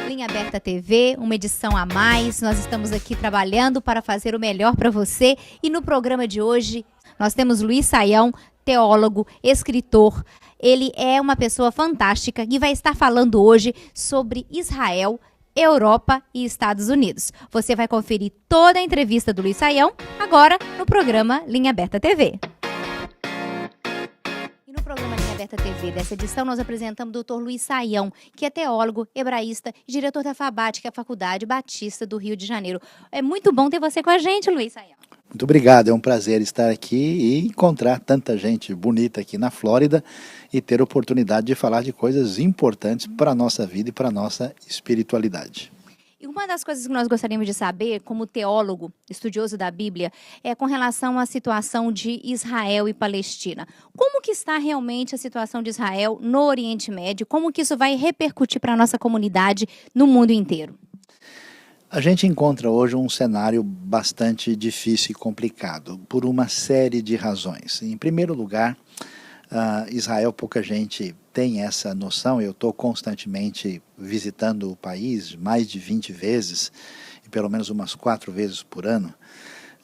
Linha Aberta TV, uma edição a mais. Nós estamos aqui trabalhando para fazer o melhor para você. E no programa de hoje, nós temos Luiz Saião, teólogo, escritor. Ele é uma pessoa fantástica e vai estar falando hoje sobre Israel, Europa e Estados Unidos. Você vai conferir toda a entrevista do Luiz Saião agora no programa Linha Aberta TV. No programa Linha Aberta TV dessa edição, nós apresentamos o Dr. Luiz Saião, que é teólogo, hebraísta e diretor da FABAT, que é a Faculdade Batista do Rio de Janeiro. É muito bom ter você com a gente, Luiz Saião. Muito obrigado, é um prazer estar aqui e encontrar tanta gente bonita aqui na Flórida e ter a oportunidade de falar de coisas importantes para a nossa vida e para a nossa espiritualidade. E uma das coisas que nós gostaríamos de saber, como teólogo, estudioso da Bíblia, é com relação à situação de Israel e Palestina. Como que está realmente a situação de Israel no Oriente Médio? Como que isso vai repercutir para a nossa comunidade no mundo inteiro? A gente encontra hoje um cenário bastante difícil e complicado, por uma série de razões. Em primeiro lugar, Israel, pouca gente tem essa noção. Eu estou constantemente visitando o país, mais de 20 vezes, e pelo menos umas 4 vezes por ano.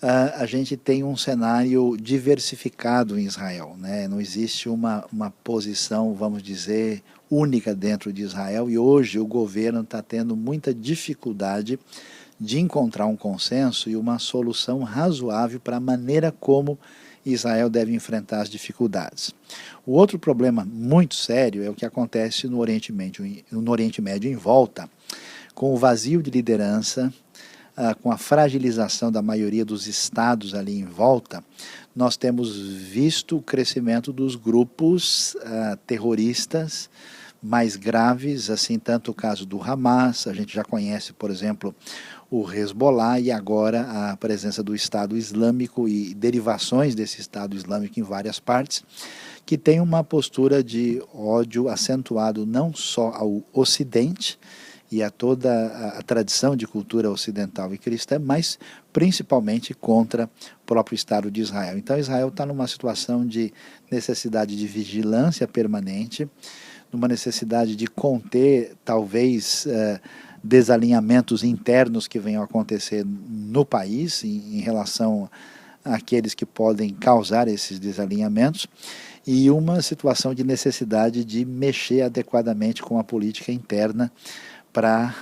A gente tem um cenário diversificado em Israel, né? Não existe uma posição, vamos dizer, única dentro de Israel, e hoje o governo está tendo muita dificuldade de encontrar um consenso e uma solução razoável para a maneira como Israel deve enfrentar as dificuldades. O outro problema muito sério é o que acontece no Oriente Médio em volta, com o vazio de liderança, com a fragilização da maioria dos estados ali em volta. Nós temos visto o crescimento dos grupos terroristas mais graves, assim, tanto o caso do Hamas, a gente já conhece, por exemplo, o Hezbollah, e agora a presença do Estado Islâmico e derivações desse Estado Islâmico em várias partes, que tem uma postura de ódio acentuado não só ao Ocidente e a toda a tradição de cultura ocidental e cristã, mas principalmente contra o próprio Estado de Israel. Então Israel está numa situação de necessidade de vigilância permanente, numa necessidade de conter, talvez, desalinhamentos internos que venham a acontecer no país em relação àqueles que podem causar esses desalinhamentos, e uma situação de necessidade de mexer adequadamente com a política interna para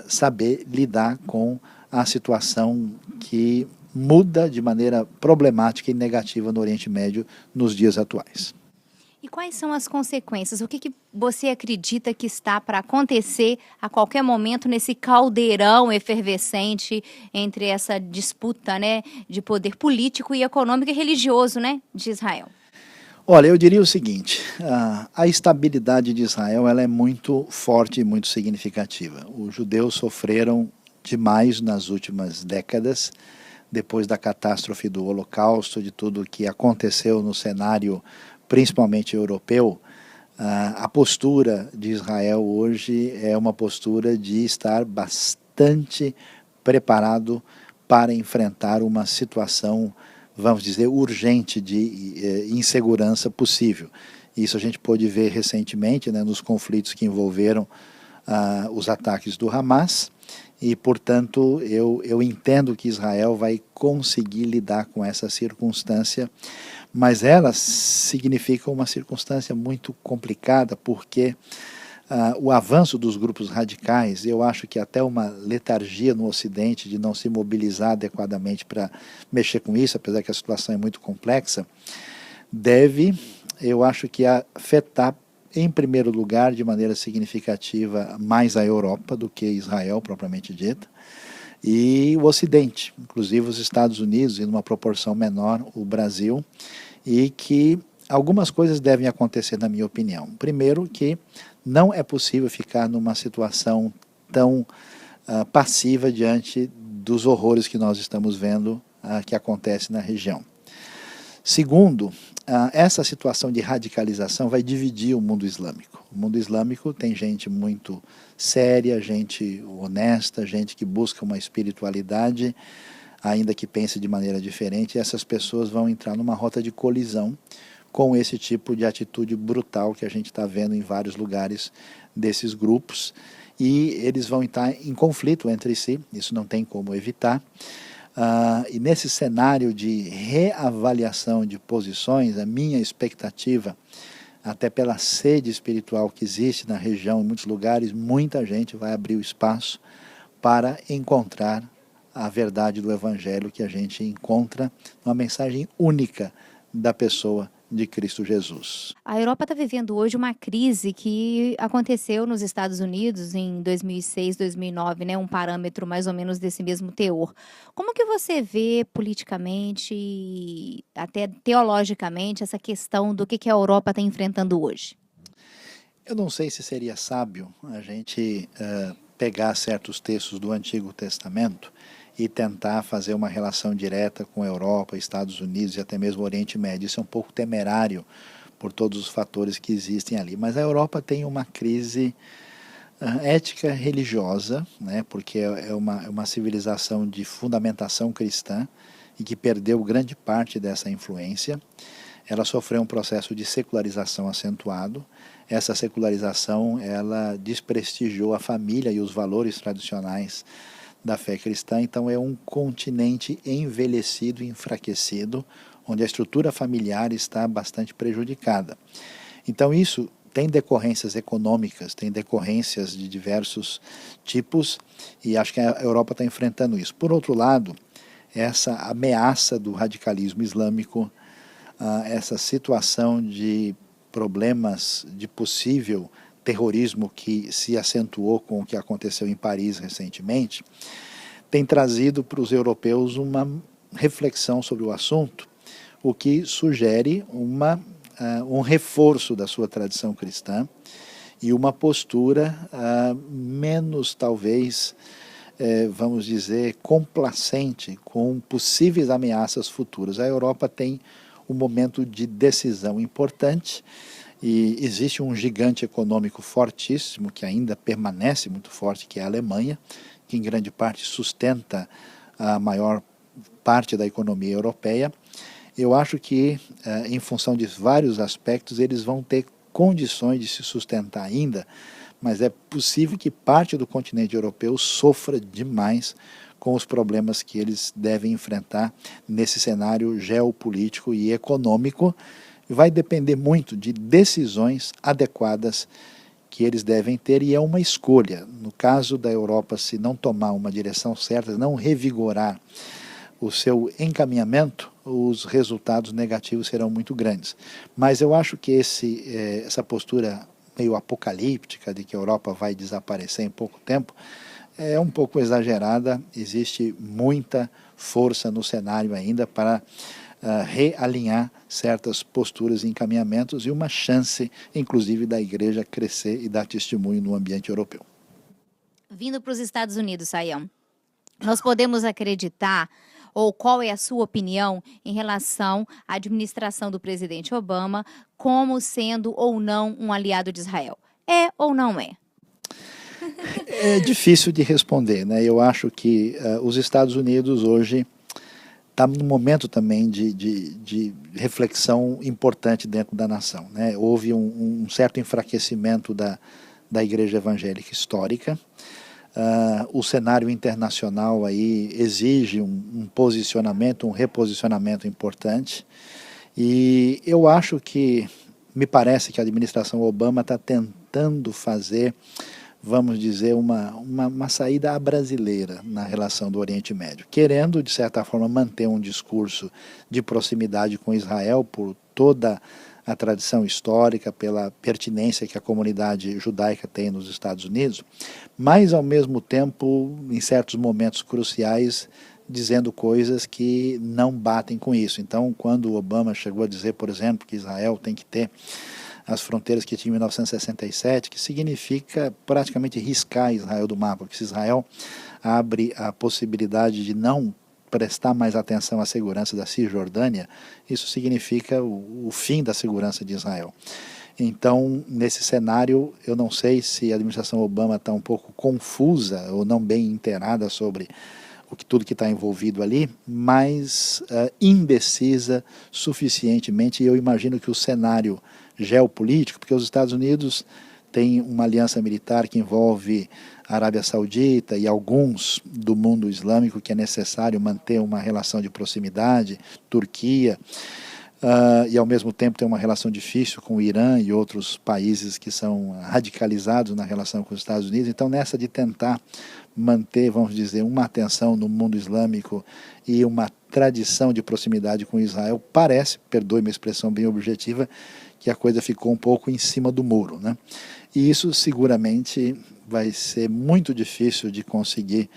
saber lidar com a situação que muda de maneira problemática e negativa no Oriente Médio nos dias atuais. E quais são as consequências? O que você acredita que está para acontecer a qualquer momento nesse caldeirão efervescente entre essa disputa, né, de poder político e econômico e religioso, né, de Israel? Olha, eu diria o seguinte, a estabilidade de Israel ela é muito forte e muito significativa. Os judeus sofreram demais nas últimas décadas, depois da catástrofe do Holocausto, de tudo o que aconteceu no cenário principalmente europeu. A postura de Israel hoje é uma postura de estar bastante preparado para enfrentar uma situação, vamos dizer, urgente de insegurança possível. Isso a gente pôde ver recentemente, né, nos conflitos que envolveram os ataques do Hamas, e, portanto, eu entendo que Israel vai conseguir lidar com essa circunstância, mas ela significa uma circunstância muito complicada, porque o avanço dos grupos radicais, eu acho que até uma letargia no Ocidente de não se mobilizar adequadamente para mexer com isso, apesar que a situação é muito complexa, deve, eu acho que afetar, em primeiro lugar, de maneira significativa, mais a Europa do que Israel, propriamente dita, e o Ocidente, inclusive os Estados Unidos, e numa proporção menor o Brasil, e que algumas coisas devem acontecer, na minha opinião. Primeiro, que não é possível ficar numa situação tão passiva diante dos horrores que nós estamos vendo que acontece na região. Segundo, essa situação de radicalização vai dividir o mundo islâmico. O mundo islâmico tem gente muito séria, gente honesta, gente que busca uma espiritualidade, ainda que pense de maneira diferente, e essas pessoas vão entrar numa rota de colisão com esse tipo de atitude brutal que a gente está vendo em vários lugares desses grupos. e eles vão estar em conflito entre si, isso não tem como evitar. E nesse cenário de reavaliação de posições, a minha expectativa, até pela sede espiritual que existe na região, em muitos lugares, muita gente vai abrir o espaço para encontrar a verdade do Evangelho que a gente encontra numa mensagem única da pessoa de Cristo Jesus. A Europa está vivendo hoje uma crise que aconteceu nos Estados Unidos em 2006, 2009, né? Um parâmetro mais ou menos desse mesmo teor. Como que você vê politicamente e até teologicamente essa questão do que a Europa está enfrentando hoje? Eu não sei se seria sábio a gente pegar certos textos do Antigo Testamento e tentar fazer uma relação direta com a Europa, Estados Unidos e até mesmo o Oriente Médio. Isso é um pouco temerário por todos os fatores que existem ali. Mas a Europa tem uma crise ética religiosa, né, porque é uma civilização de fundamentação cristã e que perdeu grande parte dessa influência. Ela sofreu um processo de secularização acentuado. Essa secularização, ela desprestigiou a família e os valores tradicionais da fé cristã. Então é um continente envelhecido, enfraquecido, onde a estrutura familiar está bastante prejudicada. Então isso tem decorrências econômicas, tem decorrências de diversos tipos, e acho que a Europa está enfrentando isso. Por outro lado, essa ameaça do radicalismo islâmico, essa situação de problemas de possível terrorismo que se acentuou com o que aconteceu em Paris recentemente, tem trazido para os europeus uma reflexão sobre o assunto, o que sugere um reforço da sua tradição cristã e uma postura menos, talvez, vamos dizer, complacente com possíveis ameaças futuras. A Europa tem um momento de decisão importante e existe um gigante econômico fortíssimo que ainda permanece muito forte, que é a Alemanha, que em grande parte sustenta a maior parte da economia europeia. Eu acho que, em função de vários aspectos, eles vão ter condições de se sustentar ainda, mas é possível que parte do continente europeu sofra demais com os problemas que eles devem enfrentar nesse cenário geopolítico e econômico. Vai depender muito de decisões adequadas que eles devem ter, e é uma escolha. No caso da Europa, se não tomar uma direção certa, não revigorar o seu encaminhamento, os resultados negativos serão muito grandes. Mas eu acho que essa postura meio apocalíptica de que a Europa vai desaparecer em pouco tempo é um pouco exagerada. Existe muita força no cenário ainda para realinhar certas posturas e encaminhamentos, e uma chance, inclusive, da igreja crescer e dar testemunho no ambiente europeu. Vindo para os Estados Unidos, Sayão, nós podemos acreditar, ou qual é a sua opinião em relação à administração do presidente Obama como sendo ou não um aliado de Israel? É ou não é? É difícil de responder, né? Eu acho que os Estados Unidos hoje está num momento também de reflexão importante dentro da nação, né? Houve um certo enfraquecimento da igreja evangélica histórica. O cenário internacional aí exige um posicionamento, um reposicionamento importante, e eu acho que, me parece que a administração Obama está tentando fazer, vamos dizer, uma saída à brasileira na relação do Oriente Médio, querendo, de certa forma, manter um discurso de proximidade com Israel por toda a tradição histórica, pela pertinência que a comunidade judaica tem nos Estados Unidos, mas, ao mesmo tempo, em certos momentos cruciais, dizendo coisas que não batem com isso. Então, quando Obama chegou a dizer, por exemplo, que Israel tem que ter as fronteiras que tinha em 1967, que significa praticamente riscar Israel do mapa, porque se Israel abre a possibilidade de não prestar mais atenção à segurança da Cisjordânia, isso significa o fim da segurança de Israel. Então, nesse cenário, eu não sei se a administração Obama está um pouco confusa ou não bem inteirada sobre tudo que está envolvido ali, mas indecisa suficientemente, e eu imagino que o cenário geopolítico, porque os Estados Unidos tem uma aliança militar que envolve a Arábia Saudita e alguns do mundo islâmico, que é necessário manter uma relação de proximidade, Turquia, e ao mesmo tempo tem uma relação difícil com o Irã e outros países que são radicalizados na relação com os Estados Unidos. Então, nessa de tentar manter, vamos dizer, uma atenção no mundo islâmico e uma tradição de proximidade com Israel, parece, perdoe minha expressão bem objetiva, que a coisa ficou um pouco em cima do muro, né? E isso seguramente vai ser muito difícil de conseguir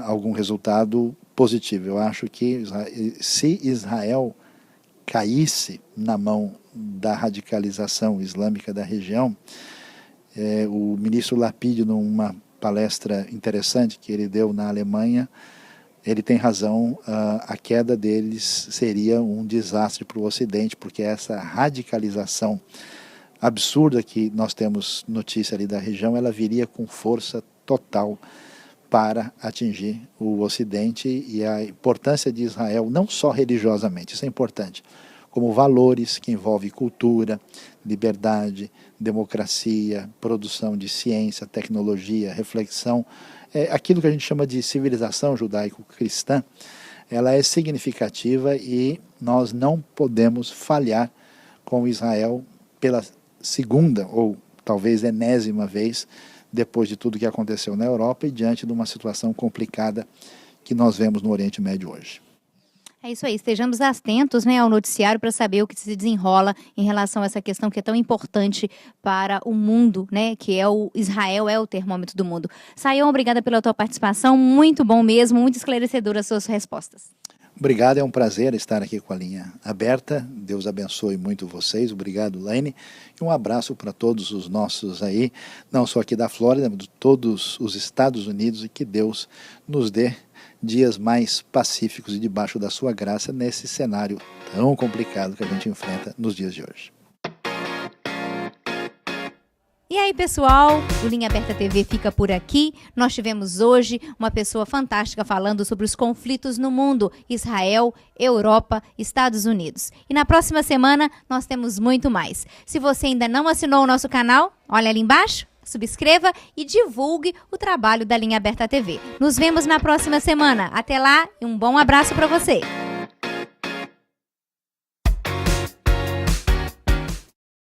algum resultado positivo. Eu acho que se Israel caísse na mão da radicalização islâmica da região, o ministro Lapid, numa palestra interessante que ele deu na Alemanha, ele tem razão, a queda deles seria um desastre para o Ocidente, porque essa radicalização absurda que nós temos notícia ali da região, ela viria com força total para atingir o Ocidente, e a importância de Israel, não só religiosamente, isso é importante, como valores que envolvem cultura, liberdade, democracia, produção de ciência, tecnologia, reflexão, aquilo que a gente chama de civilização judaico-cristã, ela é significativa e nós não podemos falhar com Israel pela segunda ou talvez enésima vez depois de tudo que aconteceu na Europa e diante de uma situação complicada que nós vemos no Oriente Médio hoje. É isso aí, estejamos atentos, né, ao noticiário para saber o que se desenrola em relação a essa questão que é tão importante para o mundo, né, que é o Israel, é o termômetro do mundo. Sayão, obrigada pela tua participação, muito bom mesmo, muito esclarecedora as suas respostas. Obrigado, é um prazer estar aqui com a linha aberta. Deus abençoe muito vocês. Obrigado, Laine. E um abraço para todos os nossos aí, não só aqui da Flórida, mas de todos os Estados Unidos, e que Deus nos dê dias mais pacíficos e debaixo da sua graça nesse cenário tão complicado que a gente enfrenta nos dias de hoje. E aí, pessoal, o Linha Aberta TV fica por aqui. Nós tivemos hoje uma pessoa fantástica falando sobre os conflitos no mundo, Israel, Europa, Estados Unidos. E na próxima semana nós temos muito mais. Se você ainda não assinou o nosso canal, olha ali embaixo, subscreva e divulgue o trabalho da Linha Aberta TV. Nos vemos na próxima semana. Até lá e um bom abraço para você.